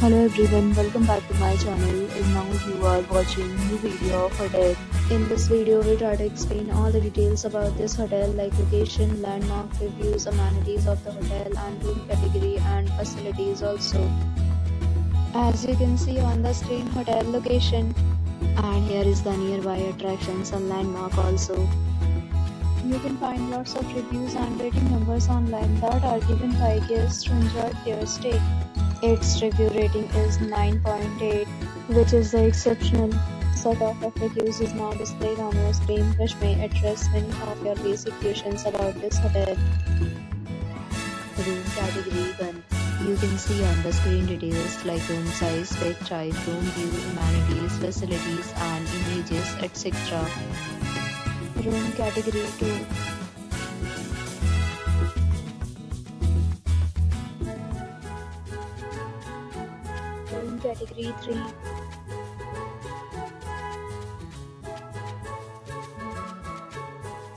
Hello everyone, welcome back to my channel, and now you are watching new video of hotel. In this video we try to explain all the details about this hotel like location, landmark, reviews, amenities of the hotel and room category and facilities also. As you can see on the screen, hotel location, and here is the nearby attractions and landmark also. You can find lots of reviews and rating numbers online that are given by guests who enjoyed their stay. Its review rating is 9.8, which is the exceptional. Set of reviews is now displayed on your screen, which may address many of your basic questions about this hotel. Room category 1. You can see on the screen details like room size, bed type, room view, amenities, facilities and images, etc. Room category 2. Room category 3.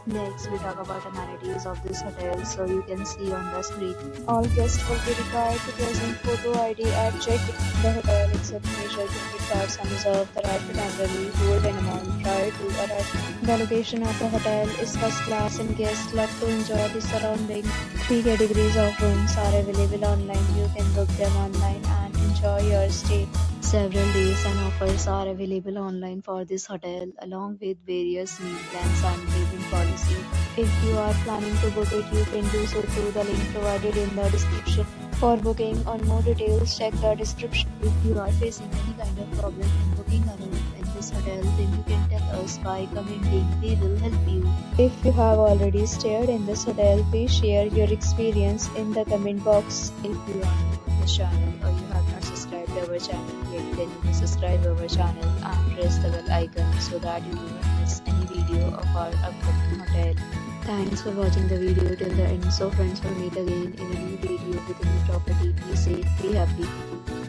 Next, we talk about amenities of this hotel. So you can see on the screen, all guests will be required to present photo ID at check-in. The hotel accepts major credit cards and reserves the right to temporarily hold an amount prior to arrival. The location of the hotel is first class and guests love to enjoy the surroundings. 3 categories of rooms are available online. You can book them online and enjoy your stay. Several days and offers are available online for this hotel, along with various meal plans and payment policy. If you are planning to book it, you can do so through the link provided in the description. For booking or more details, check the description. If you are facing any kind of problem in booking a room in this hotel, then you can tell us by commenting. We will help you. If you have already stayed in this hotel, please share your experience in the comment box. If you are new to this channel or you have not subscribed our channel yet, then you can subscribe our channel and press the bell icon so that you do not miss any video of our upcoming hotel. Thanks for watching the video till the end. So friends, will meet again in a new video with a new property. Be safe, be happy.